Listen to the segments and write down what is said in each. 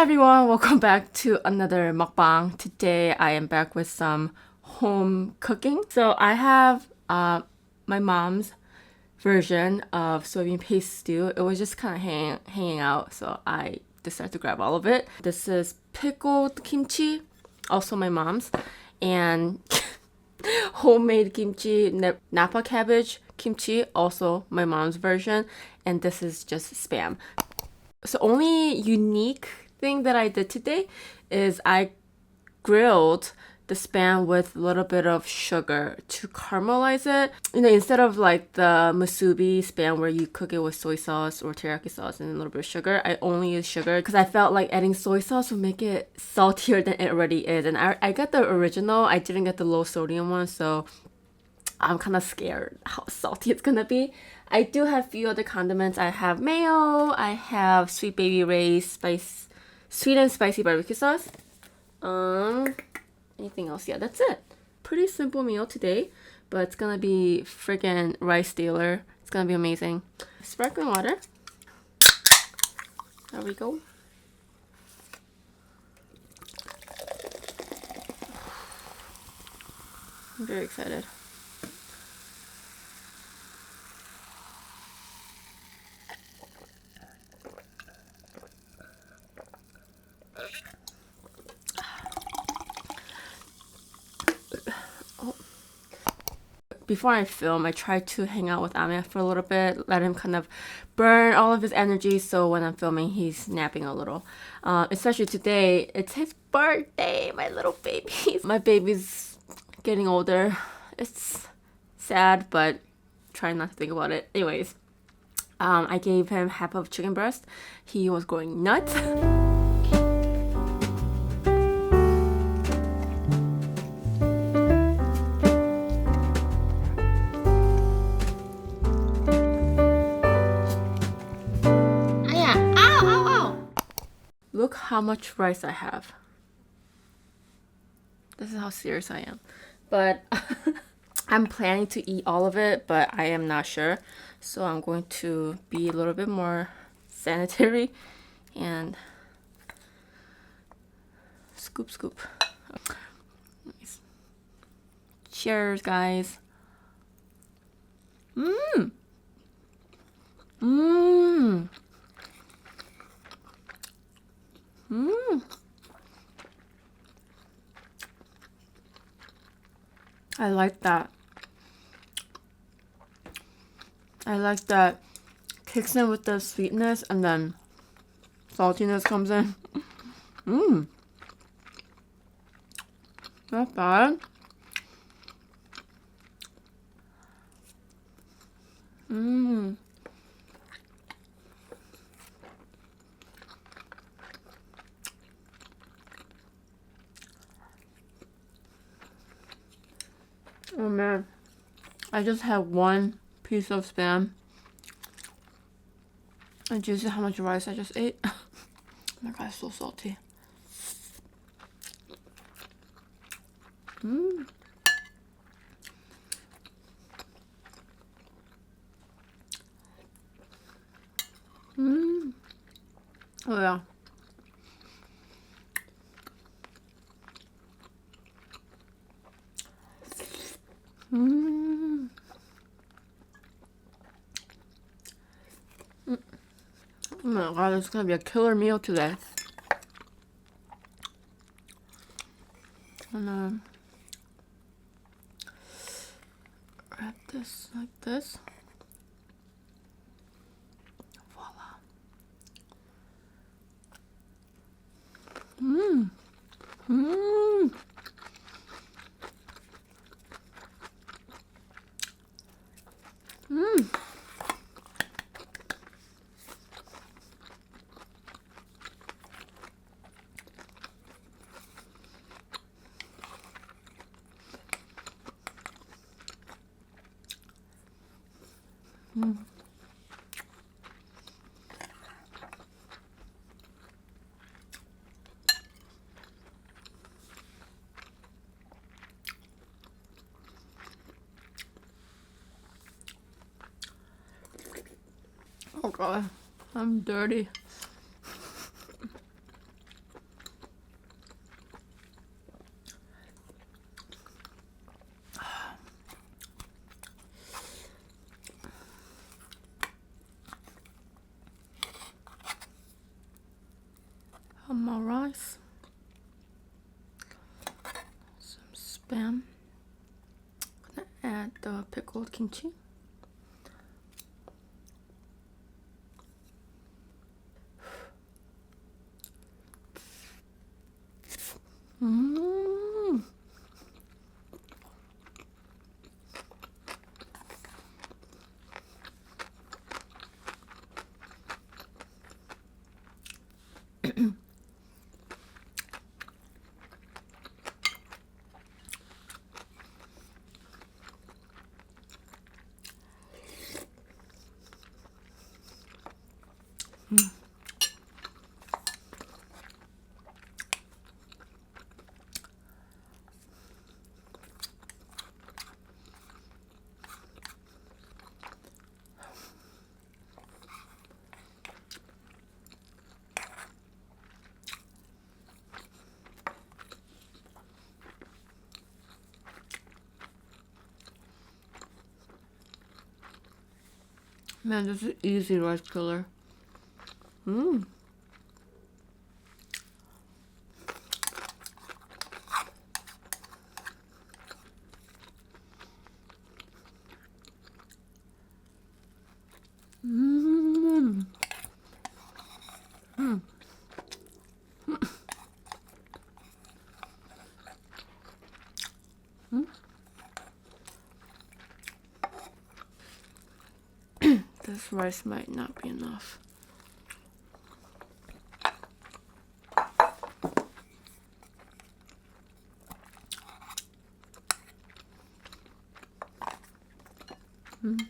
everyone, welcome back to another mukbang. Today I am back with some home cooking. So I have my mom's version of soybean paste stew. It was just kind of hanging out, so I decided to grab all of it. This is pickled kimchi, also my mom's, and homemade kimchi, napa cabbage kimchi, also my mom's version, and this is just spam. So only unique thing that I did today is I grilled the spam with a little bit of sugar to caramelize it. You know, instead of like the musubi spam where you cook it with soy sauce or teriyaki sauce and a little bit of sugar, I only use sugar because I felt like adding soy sauce would make it saltier than it already is. And I got the original, I didn't get the low sodium one, so I'm kind of scared how salty it's gonna be. I do have a few other condiments. I have mayo, I have Sweet Baby Ray's sweet and spicy barbecue sauce. Anything else? Yeah, that's it. Pretty simple meal today, but it's gonna be friggin' rice dealer. It's gonna be amazing. Sparkling water. There we go. I'm very excited. Before I film, I try to hang out with Amir for a little bit, let him kind of burn all of his energy, so when I'm filming, he's napping a little. Especially today, it's his birthday, my little baby. My baby's getting older. It's sad, but try not to think about it. Anyways, I gave him half of chicken breast. He was going nuts. Look how much rice I have. This is how serious I am. But I'm planning to eat all of it, but I am not sure. So I'm going to be a little bit more sanitary and scoop. Nice. Cheers, guys. Mmm. I like that. I like that kicks in with the sweetness and then saltiness comes in. Not bad. Oh man, I just had one piece of spam. And do you see how much rice I just ate? Oh my god, it's so salty. Oh yeah. Oh my god, it's gonna be a killer meal today. I'm gonna wrap this like this. Voila. Oh god, I'm dirty. rice, some spam. I'm gonna add the pickled kimchi. Mmm. Man, this is easy rice killer. Mmm. Mmm. Mm. Mm. This rice might not be enough. Mm.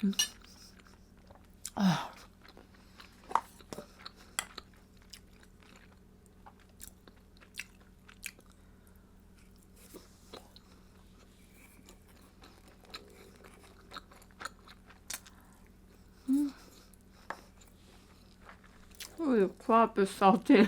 Mm. Oh. Oh, the crab is salty.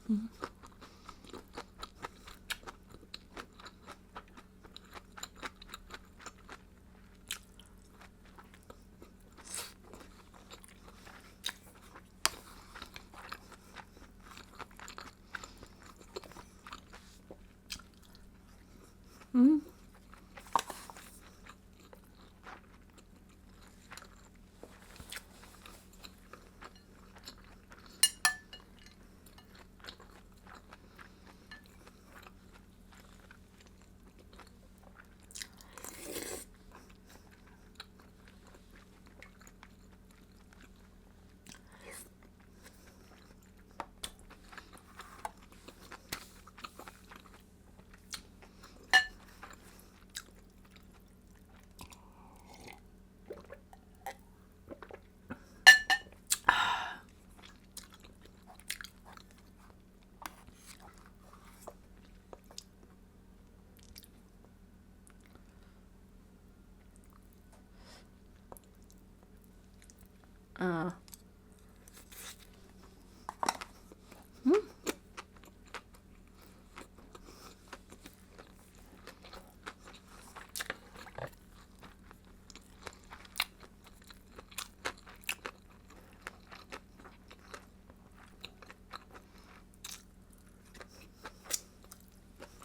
Mm. Mm. Mm.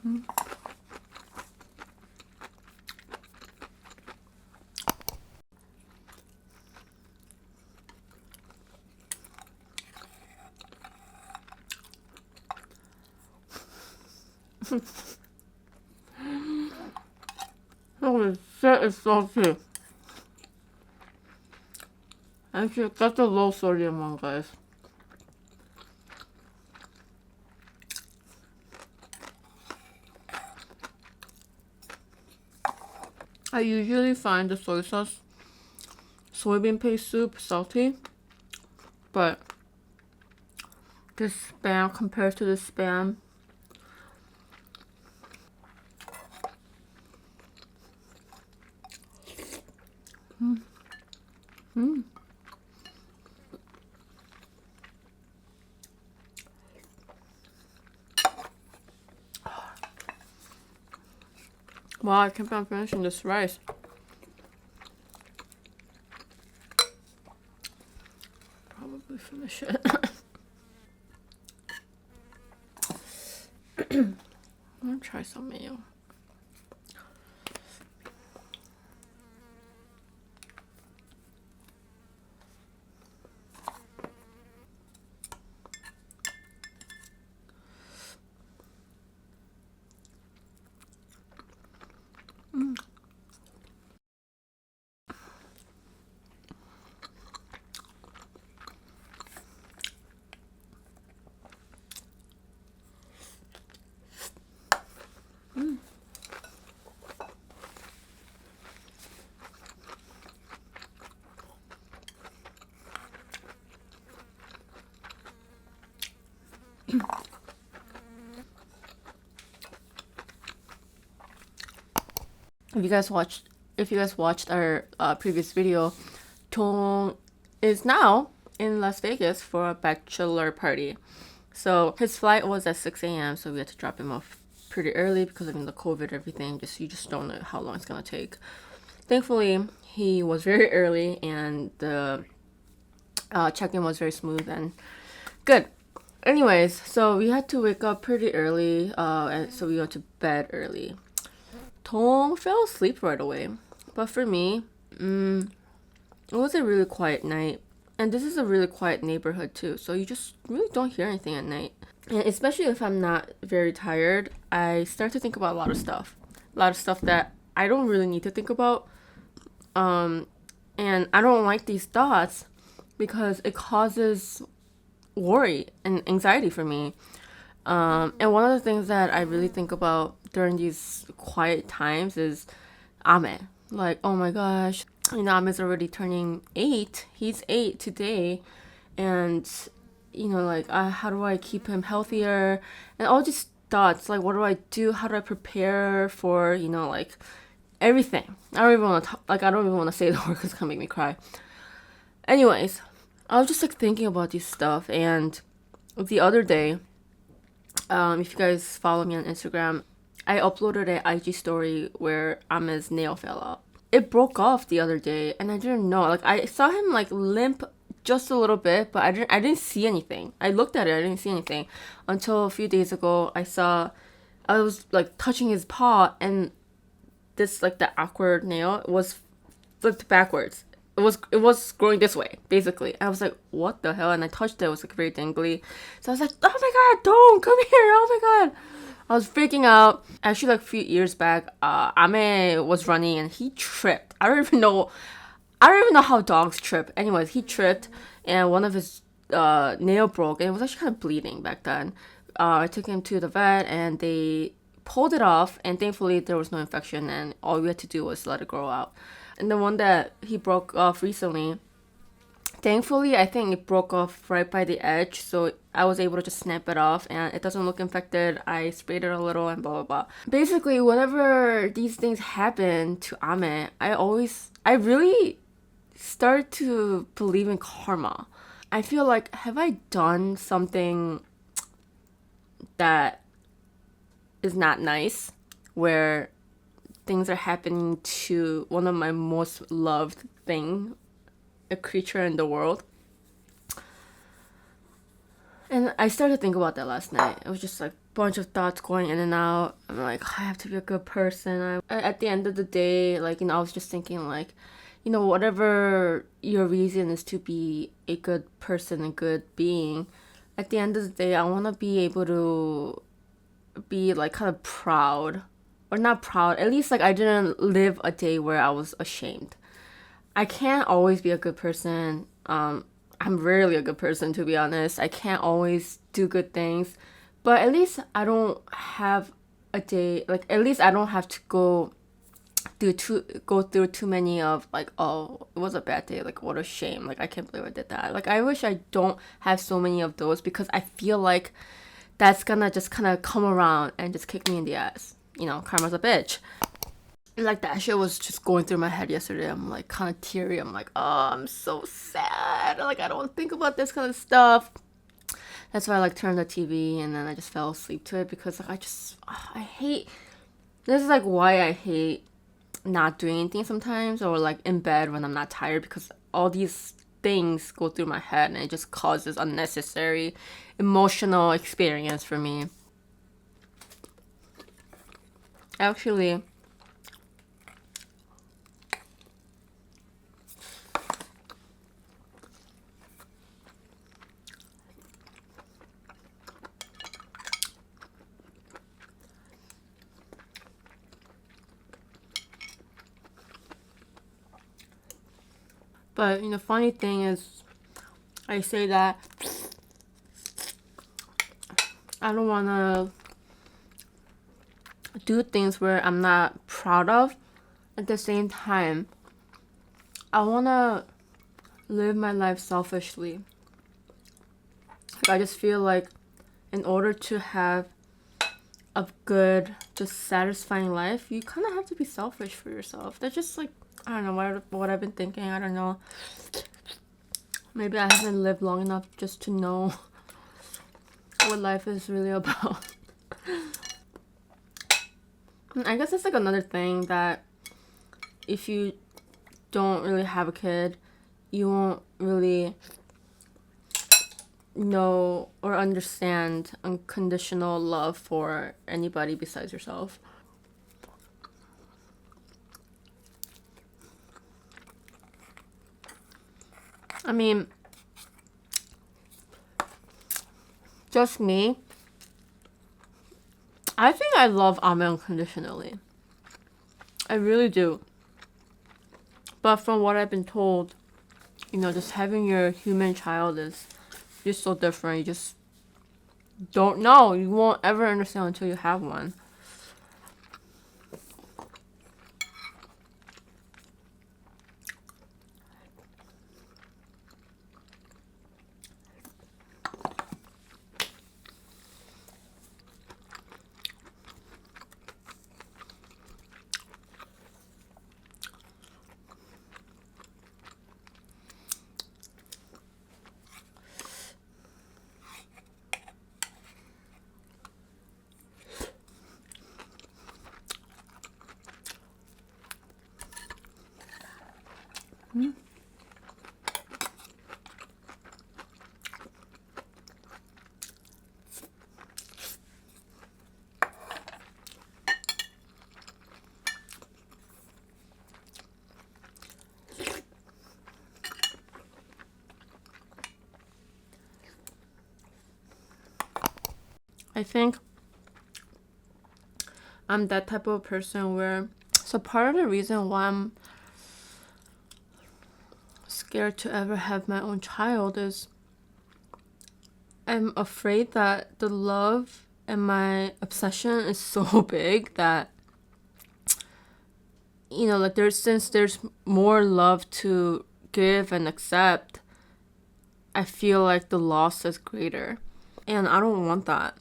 Mm. Holy shit, it's salty. I should get the low sodium one, guys. I usually find the soy sauce soybean paste soup salty, but this Spam compared to the Spam, wow, I can't believe I'm finishing this rice. Probably finish it. I'm gonna try some mayo. If you guys watched our previous video, Tong is now in Las Vegas for a bachelor party. So his flight was at 6 a.m. So we had to drop him off pretty early because of the COVID everything. You just don't know how long it's gonna take. Thankfully, he was very early and the check-in was very smooth and good. Anyways, so we had to wake up pretty early, and so we went to bed early. Tong fell asleep right away, but for me, it was a really quiet night. And this is a really quiet neighborhood too, so you just really don't hear anything at night. And especially if I'm not very tired, I start to think about a lot of stuff. A lot of stuff that I don't really need to think about. And I don't like these thoughts because it causes worry and anxiety for me. And one of the things that I really think about during these quiet times is Ame. Like, oh my gosh, Ame's already turning 8. He's 8 today. And, like, how do I keep him healthier? And all these thoughts, like, what do I do? How do I prepare for, like, everything? I don't even want to say the word because it's going to make me cry. Anyways, I was just, like, thinking about this stuff. And the other day, if you guys follow me on Instagram, I uploaded an IG story where Ame's nail fell out. It broke off the other day, and I didn't know. Like, I saw him like limp just a little bit, but I didn't see anything. I looked at it, I didn't see anything until a few days ago. I was like touching his paw, and this like the awkward nail was flipped backwards. It was growing this way, basically. I was like, what the hell? And I touched it. It was like very dangly. So I was like, oh my god, don't come here. Oh my god. I was freaking out. Actually, like a few years back, Ame was running and he tripped. I don't even know how dogs trip. Anyways, he tripped and one of his nail broke and it was actually kind of bleeding back then. I took him to the vet and they pulled it off, and thankfully there was no infection and all we had to do was let it grow out. And the one that he broke off recently, thankfully, I think it broke off right by the edge, so I was able to just snap it off and it doesn't look infected. I sprayed it a little and blah blah blah. Basically, whenever these things happen to Ame, I really start to believe in karma. I feel like, have I done something that is not nice where things are happening to one of my most loved thing, a creature in the world? And I started to think about that last night. It was just like a bunch of thoughts going in and out. I'm like, I have to be a good person. At the end of the day, like, I was just thinking like, whatever your reason is to be a good person, a good being, at the end of the day, I want to be able to be like kind of proud, or not proud, at least like I didn't live a day where I was ashamed. I can't always be a good person. I'm rarely a good person, to be honest. I can't always do good things, but at least I don't have a day, like at least I don't have to go go through too many of like, oh, it was a bad day, like what a shame, like I can't believe I did that. Like I wish I don't have so many of those, because I feel like that's gonna just kind of come around and just kick me in the ass. You know, karma's a bitch. And like that shit was just going through my head yesterday. I'm like kind of teary. I'm like, oh, I'm so sad. Like I don't want to think about this kind of stuff. That's why I like turned the TV and then I just fell asleep to it, because like I hate. This is like why I hate not doing anything sometimes, or like in bed when I'm not tired, because all these things go through my head and it just causes unnecessary emotional experience for me. Actually, but you know, funny thing is, I say that I don't want to do things where I'm not proud of. At the same time, I want to live my life selfishly. Like, I just feel like in order to have a good, just satisfying life, you kind of have to be selfish for yourself. That's just like, I don't know what I've been thinking. I don't know. Maybe I haven't lived long enough just to know what life is really about. I guess it's like another thing that if you don't really have a kid, you won't really know or understand unconditional love for anybody besides yourself. I mean, just me. I think I love Ame unconditionally. I really do. But from what I've been told, you know, just having your human child is just so different. You just don't know. You won't ever understand until you have one. I think I'm that type of person where, so part of the reason why I'm scared to ever have my own child is I'm afraid that the love and my obsession is so big that, you know, like since there's more love to give and accept, I feel like the loss is greater. And I don't want that.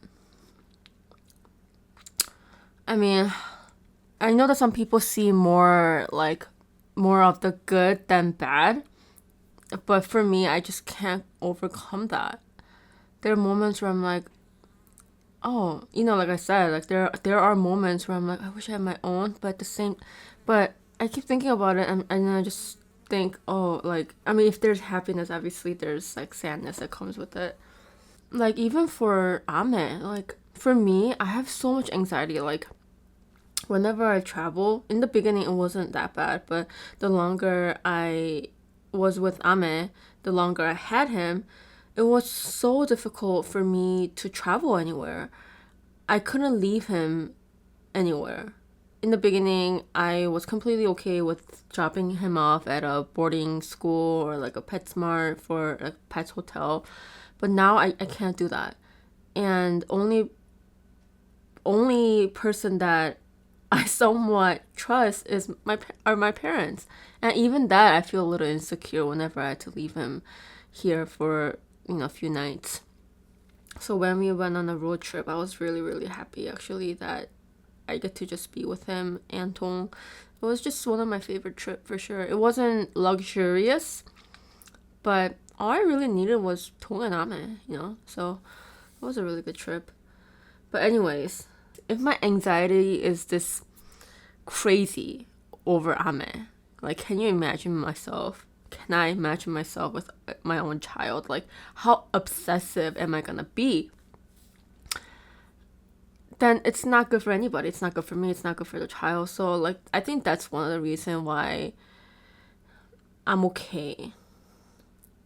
I mean, I know that some people see more of the good than bad, but for me, I just can't overcome that. There are moments where I'm like, oh, you know, like I said, like there are moments where I'm like, I wish I had my own, but I keep thinking about it, and then I just think, oh, like, I mean, if there's happiness, obviously there's like sadness that comes with it. Like even for Ame, like for me, I have so much anxiety. Like whenever I travel, in the beginning it wasn't that bad, but the longer I was with Ame, the longer I had him, it was so difficult for me to travel anywhere. I couldn't leave him anywhere. In the beginning, I was completely okay with dropping him off at a boarding school or like a PetSmart for a pets hotel, but now I can't do that. And only person that I somewhat trust is my parents. And even that, I feel a little insecure whenever I had to leave him here for, a few nights. So when we went on a road trip, I was really, really happy actually that I get to just be with him and Tong. It was just one of my favorite trips for sure. It wasn't luxurious, but all I really needed was Tong and Ame, So it was a really good trip. But anyways, if my anxiety is this crazy over Ame, like, can you imagine myself? Can I imagine myself with my own child? Like, how obsessive am I gonna be? Then it's not good for anybody. It's not good for me. It's not good for the child. So, like, I think that's one of the reasons why I'm okay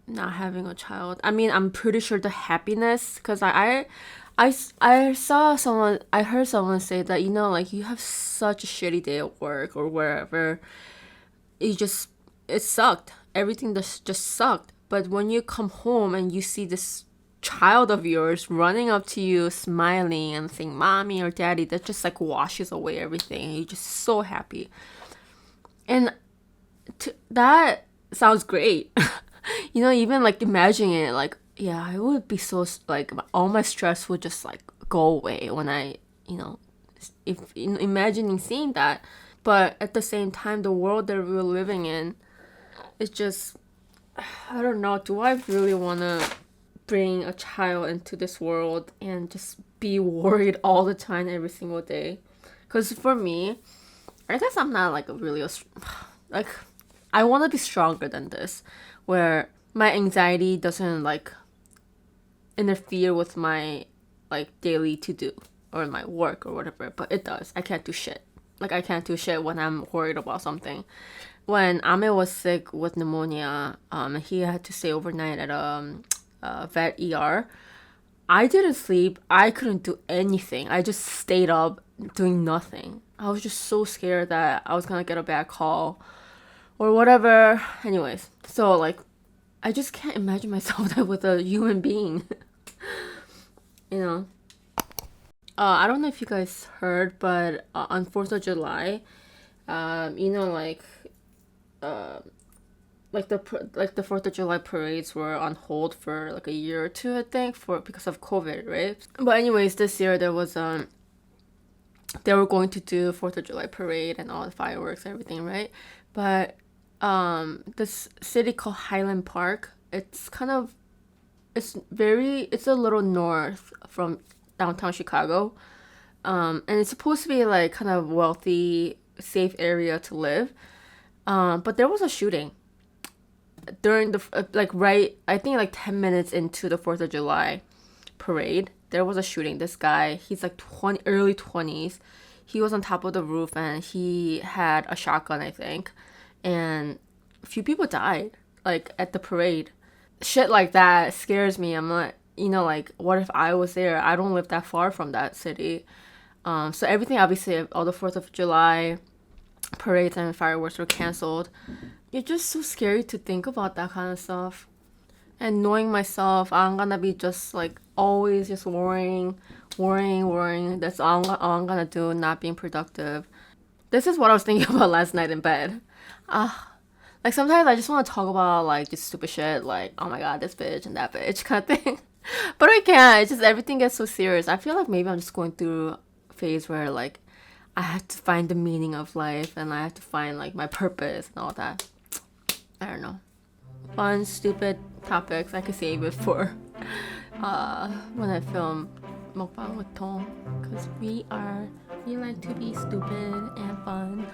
not having a child. I mean, I'm pretty sure the happiness, because I saw someone, I heard someone say that, like, you have such a shitty day at work or wherever, it sucked. Everything just sucked. But when you come home and you see this child of yours running up to you, smiling and saying mommy or daddy, that just like washes away everything. You're just so happy. And that sounds great. Even like imagining it, like, yeah, I would be so, like, all my stress would just like go away when I, if imagining seeing that. But at the same time, the world that we're living in, it's just, I don't know, do I really want to bring a child into this world and just be worried all the time, every single day? Because for me, I guess I'm not like like, I want to be stronger than this, where my anxiety doesn't like interfere with my like daily to do or my work or whatever, but it does. I can't do shit. Like, I can't do shit when I'm worried about something. When Ame was sick with pneumonia, he had to stay overnight at a vet ER. I didn't sleep. I couldn't do anything. I just stayed up doing nothing. I was just so scared that I was gonna get a bad call or whatever. Anyways, so like, I just can't imagine myself that with a human being. I don't know if you guys heard, but on 4th of July, like the 4th of July parades were on hold for like a year or two, I think, because of COVID, right? But anyways, this year there was they were going to do 4th of July parade and all the fireworks and everything, right? But this city called Highland Park, it's a little north from downtown Chicago. And it's supposed to be like kind of wealthy, safe area to live. But there was a shooting during the I think like 10 minutes into the 4th of July parade. There was a shooting. This guy, he's like early 20s. He was on top of the roof and he had a shotgun, I think. And a few people died like at the parade. Shit like that scares me. I'm not, like, what if I was there? I don't live that far from that city. So everything, obviously, all the 4th of July parades and fireworks were canceled. It's just so scary to think about that kind of stuff. And knowing myself, I'm gonna be just like always just worrying. That's all I'm gonna do, not being productive. This is what I was thinking about last night in bed. Like, sometimes I just want to talk about like just stupid shit, like, oh my god, this bitch and that bitch kind of thing. But I can't. It's just everything gets so serious. I feel like maybe I'm just going through a phase where like I have to find the meaning of life and I have to find like my purpose and all that. I don't know. Fun, stupid topics I could save it for when I film Mukbang with Tong, because we like to be stupid and fun.